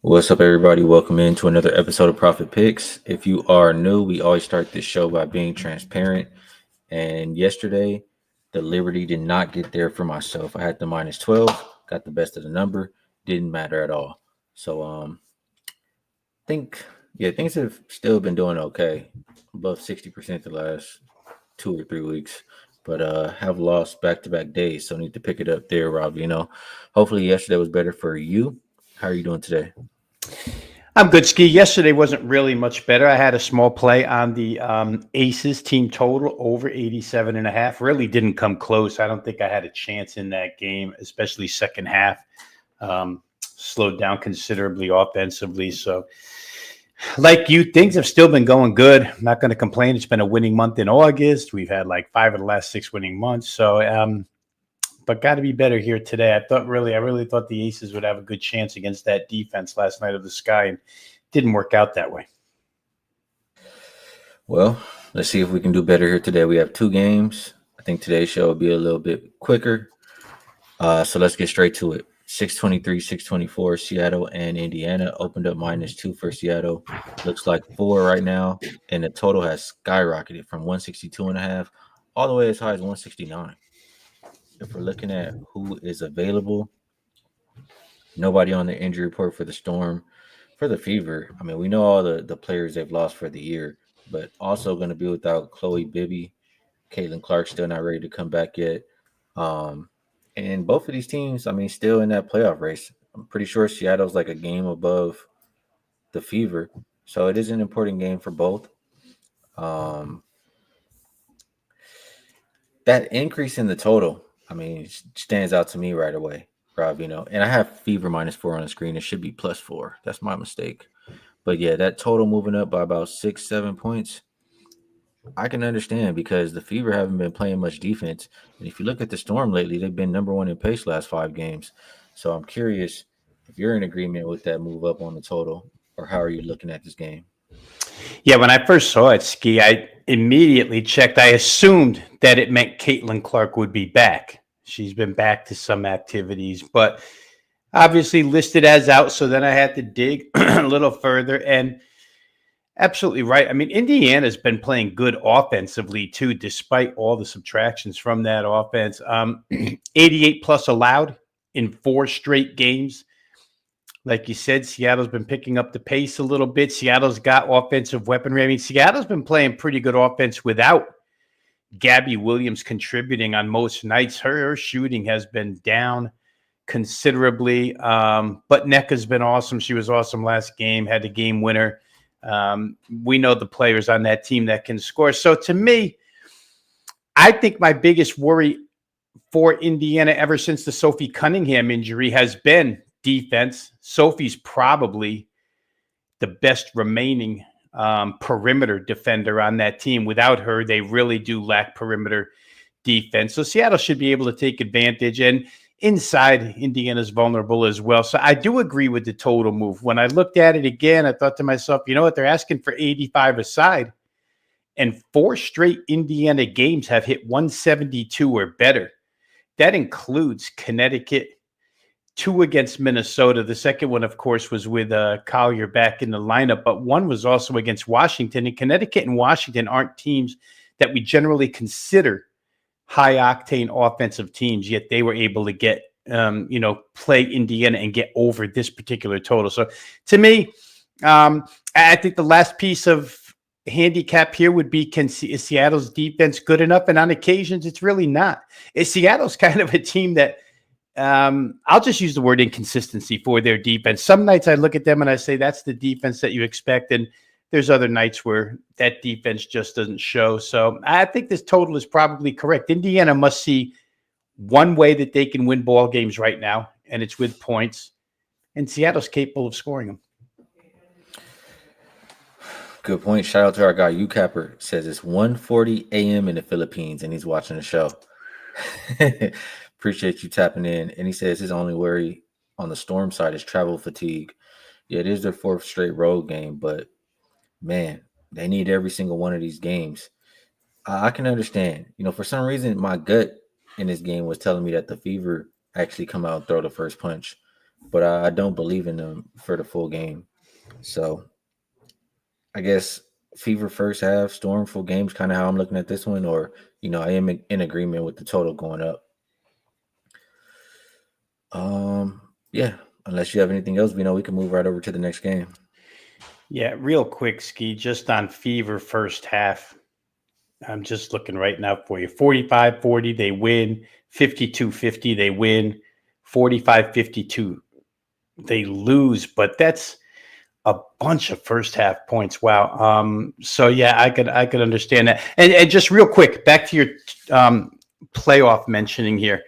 What's up, everybody? Welcome into another episode of Profit Picks. If you are new, we always start this show by being transparent. And yesterday, the Liberty did not get there for myself. I had the minus 12, got the best of the number, didn't matter at all. So, think, yeah, things have still been doing okay, above 60% the last 2 or 3 weeks, but have lost back-to-back days, so need to pick it up there, Rob Veno. Hopefully, yesterday was better for you. How are you doing today? I'm good, Skee. Yesterday wasn't really much better. I had a small play on the Aces team total over 87 and a half. Really didn't come close. I don't think I had a chance in that game, especially second half. Slowed down considerably offensively. So, like you, things have still been going good. I'm not going to complain. It's been a winning month in August. We've had like 5 of the last 6 winning months. So, but got to be better here today. I really thought the Aces would have a good chance against that defense last night of the Sky, and didn't work out that way. Well, let's see if we can do better here today. We have 2 games. I think today's show will be a little bit quicker. So let's get straight to it. 623, 624, Seattle and Indiana opened up -2 for Seattle. Looks like 4 right now. And the total has skyrocketed from 162.5 all the way as high as 169. If we're looking at who is available, nobody on the injury report for the Storm. For the Fever, I mean, we know all the players they've lost for the year, but also going to be without Chloe Bibby. Caitlin Clark still not ready to come back yet. Um, and both of these teams, I mean, still in that playoff race. I'm pretty sure Seattle's like a game above the Fever. So it is an important game for both. Um, that increase in the total, I mean, stands out to me right away, Rob. And I have Fever -4 on the screen. It should be +4. That's my mistake. But yeah, that total moving up by about 6, 7 points. I can understand because the Fever haven't been playing much defense. And if you look at the Storm lately, they've been number one in pace last 5 games. So I'm curious if you're in agreement with that move up on the total, or how are you looking at this game? Yeah, when I first saw it, Ski, I immediately checked. I assumed that it meant Caitlin Clark would be back. She's been back to some activities, but obviously listed as out. So then I had to dig a little further. And absolutely right. I mean, Indiana's been playing good offensively too, despite all the subtractions from that offense. 88 plus allowed in 4 straight games. Like you said, Seattle's been picking up the pace a little bit. Seattle's got offensive weaponry. I mean, Seattle's been playing pretty good offense without Gabby Williams contributing on most nights. Her shooting has been down considerably. But NECA's been awesome. She was awesome last game, had the game winner. We know the players on that team that can score. So to me, I think my biggest worry for Indiana ever since the Sophie Cunningham injury has been defense. Sophie's probably the best remaining perimeter defender on that team. Without her, they really do lack perimeter defense. So Seattle should be able to take advantage. And inside, Indiana's vulnerable as well. So I do agree with the total move. When I looked at it again, I thought to myself, you know what? They're asking for 85 aside. And 4 straight Indiana games have hit 172 or better. That includes Connecticut, 2 against Minnesota. The second one, of course, was with Collier back in the lineup, but one was also against Washington. And Connecticut and Washington aren't teams that we generally consider high-octane offensive teams, yet they were able to get, play Indiana and get over this particular total. So to me, I think the last piece of handicap here would be, is Seattle's defense good enough? And on occasions, it's really not. Seattle's kind of a team that I'll just use the word inconsistency for their defense. Some nights I look at them and I say that's the defense that you expect, and there's other nights where that defense just doesn't show. So I think this total is probably correct. Indiana must see one way that they can win ball games right now, and it's with points. And Seattle's capable of scoring them. Good point. Shout out to our guy UCapper. Says it's 1:40 a.m. in the Philippines and he's watching the show. Appreciate you tapping in. And he says his only worry on the Storm side is travel fatigue. Yeah, it is their 4th straight road game, but man, they need every single one of these games. I can understand. For some reason, my gut in this game was telling me that the Fever actually come out and throw the first punch. but I don't believe in them for the full game. So I guess Fever first half, Storm full games, kind of how I'm looking at this one, or I am in agreement with the total going up. Yeah. Unless you have anything else, we can move right over to the next game. Yeah, real quick, Skee, just on Fever first half. I'm just looking right now for you. 45-40, they win. 52-50, they win. 45-52, they lose. But that's a bunch of first half points. Wow. So yeah, I could understand that. And just real quick, back to your playoff mentioning here.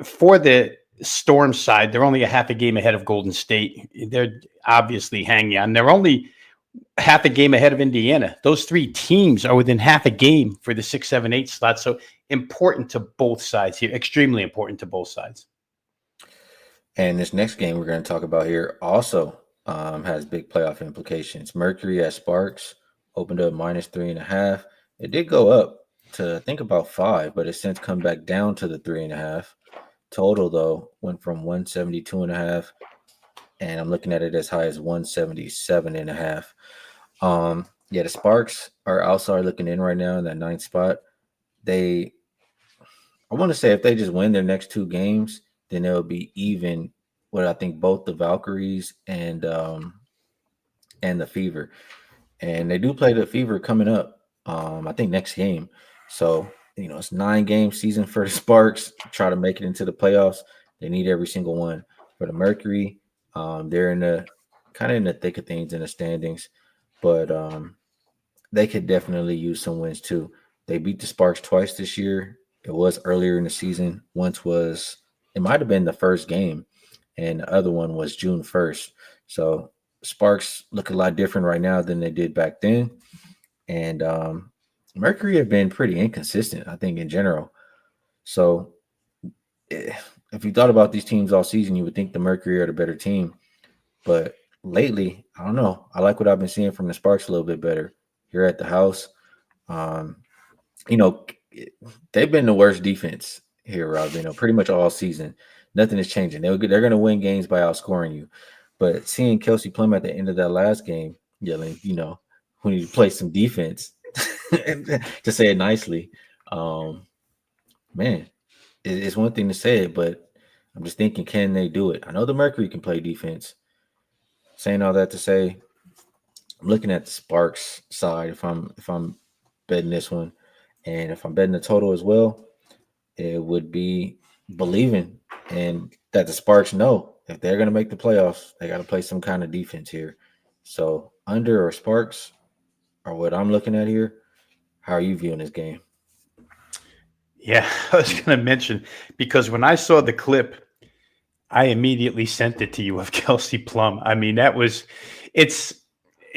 For the Storm side, they're only a half a game ahead of Golden State. They're obviously hanging on. They're only half a game ahead of Indiana. Those three teams are within half a game for the 6, 7, 8 slot. So important to both sides here. Extremely important to both sides. And this next game we're going to talk about here also has big playoff implications. Mercury at Sparks opened up -3.5. It did go up to I think about 5, but it's since come back down to the 3.5. Total though went from 172.5, and I'm looking at it as high as 177.5. Yeah, the Sparks are outside looking in right now in that ninth spot. I want to say if they just win their next two games, then they'll be even with I think both the Valkyries and the Fever. And they do play the Fever coming up. I think next game. So it's 9-game season for the Sparks. Try to make it into the playoffs. They need every single one. For the Mercury, they're in the kind of in the thick of things in the standings, but they could definitely use some wins too. They beat the Sparks twice this year. It was earlier in the season. It might have been the first game, and the other one was June 1st. So Sparks look a lot different right now than they did back then. And Mercury have been pretty inconsistent, I think, in general. So if you thought about these teams all season, you would think the Mercury are the better team. But lately, I don't know. I like what I've been seeing from the Sparks a little bit better here at the house. Um, you know, they've been the worst defense here, Rob. Pretty much all season. Nothing is changing. They're going to win games by outscoring you. But seeing Kelsey Plum at the end of that last game yelling, we need to play some defense, to say it nicely, man, it's one thing to say it, but I'm just thinking, can they do it? I know the Mercury can play defense. Saying all that to say, I'm looking at the Sparks side if I'm betting this one, and if I'm betting the total as well, it would be believing and that the Sparks know if they're going to make the playoffs, they got to play some kind of defense here. So under or Sparks are what I'm looking at here. How are you viewing this game? Yeah, I was going to mention, because when I saw the clip, I immediately sent it to you of Kelsey Plum. I mean,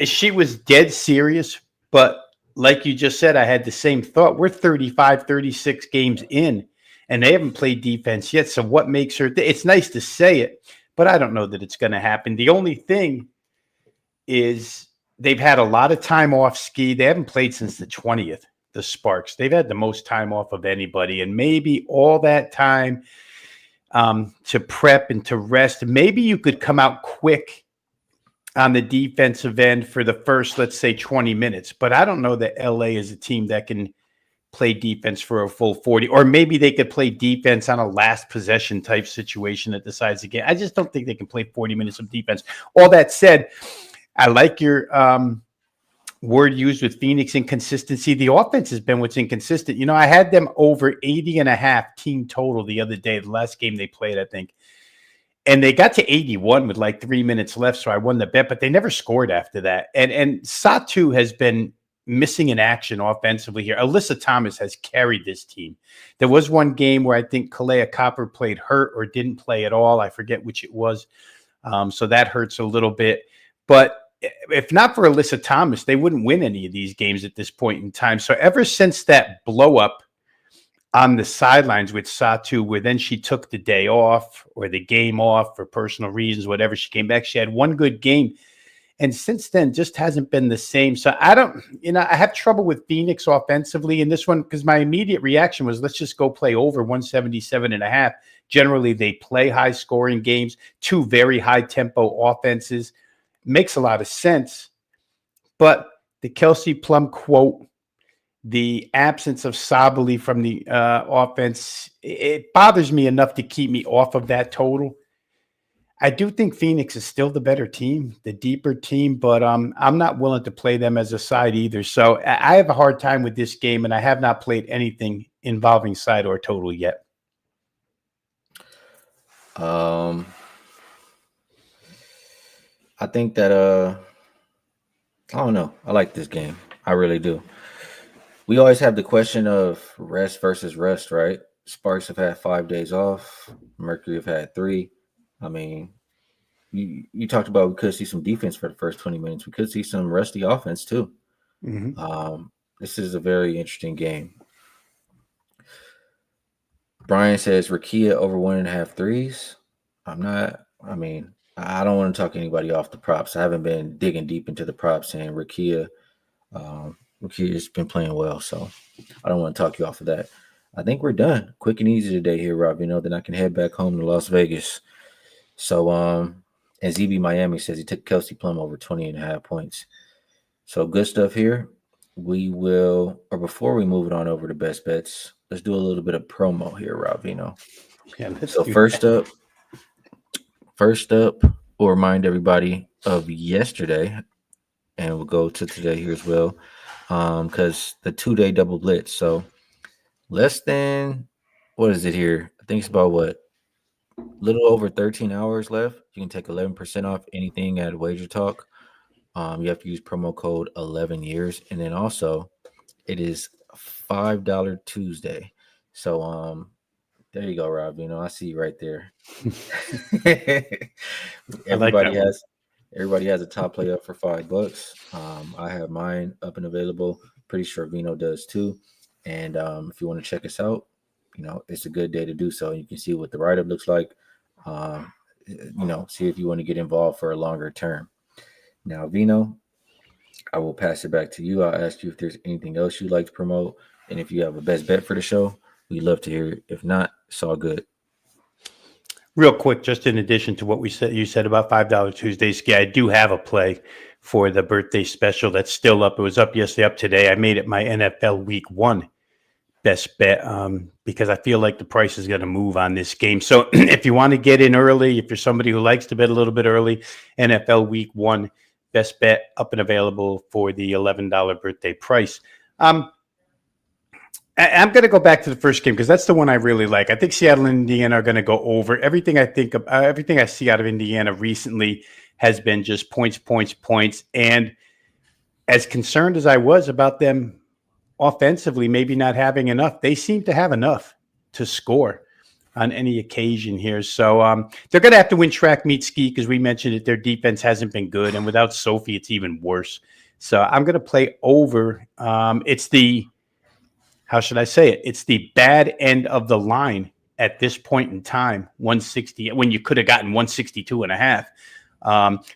she was dead serious, but like you just said, I had the same thought. We're 35, 36 games in, and they haven't played defense yet. So what makes her, it's nice to say it, but I don't know that it's going to happen. The only thing is they've had a lot of time off. Skee. They haven't played since the 20th, the Sparks. They've had the most time off of anybody, and maybe all that time to prep and to rest. Maybe you could come out quick on the defensive end for the first, let's say, 20 minutes. But I don't know that LA is a team that can play defense for a full 40, or maybe they could play defense on a last possession type situation that decides the game. I just don't think they can play 40 minutes of defense. All that said, I like your word used with Phoenix inconsistency. The offense has been what's inconsistent. I had them over 80.5 team total the other day, the last game they played, I think. And they got to 81 with like 3 minutes left, so I won the bet, but they never scored after that. And Satu has been missing in action offensively here. Alyssa Thomas has carried this team. There was one game where I think Kalea Copper played hurt or didn't play at all. I forget which it was. So that hurts a little bit. But if not for Alyssa Thomas, they wouldn't win any of these games at this point in time. So ever since that blow up on the sidelines with Satu, where then she took the day off or the game off for personal reasons, whatever, she came back, she had one good game. And since then, just hasn't been the same. So I don't, I have trouble with Phoenix offensively in this one because my immediate reaction was, let's just go play over 177.5. Generally, they play high scoring games, two very high tempo offenses. Makes a lot of sense. But the Kelsey Plum quote, the absence of Sabali from the offense, it bothers me enough to keep me off of that total. I do think Phoenix is still the better team, the deeper team, but I'm not willing to play them as a side either. So I have a hard time with this game, and I have not played anything involving side or total yet. I think that I don't know. I like this game. I really do. We always have the question of rest versus rest, right? Sparks have had 5 days off. Mercury have had 3. I mean, you talked about we could see some defense for the first 20 minutes. We could see some rusty offense too. Mm-hmm. This is a very interesting game. Brian says Rakia over 1.5 threes. I don't want to talk anybody off the props. I haven't been digging deep into the props, and Rakia has been playing well, so I don't want to talk you off of that. I think we're done. Quick and easy today here, Rob. Then I can head back home to Las Vegas. So, and ZB Miami says he took Kelsey Plum over 20.5 points. So good stuff here. We will, or before we move it on over to best bets, let's do a little bit of promo here, Rob Veno. Yeah, so first up, we'll remind everybody of yesterday, and we'll go to today here as well, because the 2-day double blitz. So less than, what is it here? I think it's about a little over 13 hours left. You can take 11% off anything at Wager Talk. You have to use promo code 11 years, and then also it is $5 Tuesday. So there you go, Rob. I see you right there. Everybody has a top play up for $5. I have mine up and available. Pretty sure Veno does too. And if you want to check us out, it's a good day to do so. You can see what the write-up looks like. See if you want to get involved for a longer term. Now, Veno, I will pass it back to you. I'll ask you if there's anything else you'd like to promote. And if you have a best bet for the show, we'd love to hear it. If not, it's all good. Real quick, just in addition to what you said about $5 Tuesdays, I do have a play for the birthday special that's still up. It was up yesterday, up today. I made it my NFL Week 1 best bet because I feel like the price is going to move on this game. So if you want to get in early, if you're somebody who likes to bet a little bit early, NFL Week 1 best bet up and available for the $11 birthday price. I'm going to go back to the first game because that's the one I really like. I think Seattle and Indiana are going to go over. Everything I see out of Indiana recently has been just points. And as concerned as I was about them offensively, maybe not having enough, they seem to have enough to score on any occasion here. So they're going to have to win track meet Skee because we mentioned it. Their defense hasn't been good. And without Sophie, it's even worse. So I'm going to play over. It's the, how should I say it? It's the bad end of the line at this point in time, 160, when you could have gotten 162.5.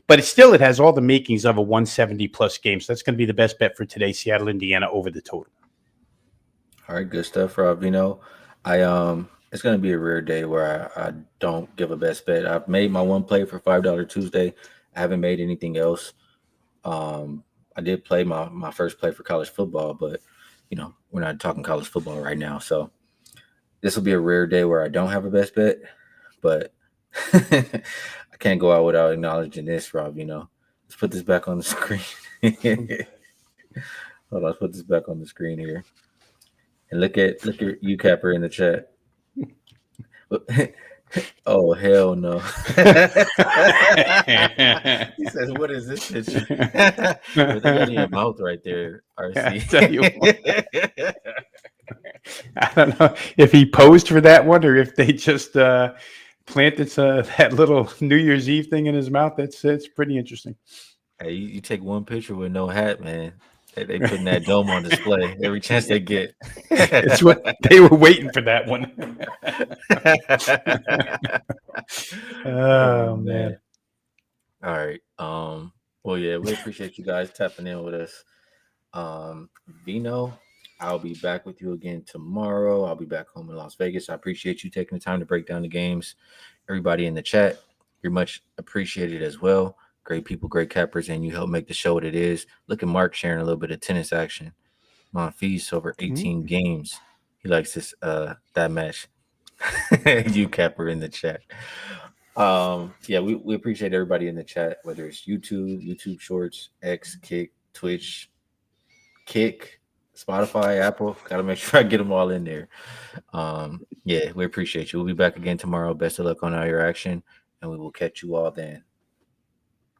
But it has all the makings of a 170 plus game. So that's going to be the best bet for today. Seattle, Indiana over the total. All right. Good stuff, Rob. It's going to be a rare day where I don't give a best bet. I've made my one play for $5 Tuesday. I haven't made anything else. I did play my first play for college football, but we're not talking college football right now. So this will be a rare day where I don't have a best bet, but I can't go out without acknowledging this, Rob. Let's put this back on the screen. Hold on, let's put this back on the screen here. And look at you, Capper, in the chat. Oh, hell no. He says, what is this picture? They got in your mouth right there, RC. I don't know if he posed for that one or if they just planted that little New Year's Eve thing in his mouth. It's pretty interesting. Hey, you take one picture with no hat, man. They putting that dome on display every chance they get. It's what they were waiting for, that one. Oh man. All right. Well, yeah, we appreciate you guys tapping in with us. Vino, I'll be back with you again tomorrow. I'll be back home in Las Vegas. I appreciate you taking the time to break down the games. Everybody in the chat, you're much appreciated as well. Great people, great cappers, and you help make the show what it is. Look at Mark sharing a little bit of tennis action. Monfils over 18 games. He likes this that match. You capper in the chat. Yeah, we appreciate everybody in the chat, whether it's YouTube Shorts, X, Kick, Twitch, Kick, Spotify, Apple. Gotta make sure I get them all in there. Yeah, we appreciate you. We'll be back again tomorrow. Best of luck on all your action, and we will catch you all then.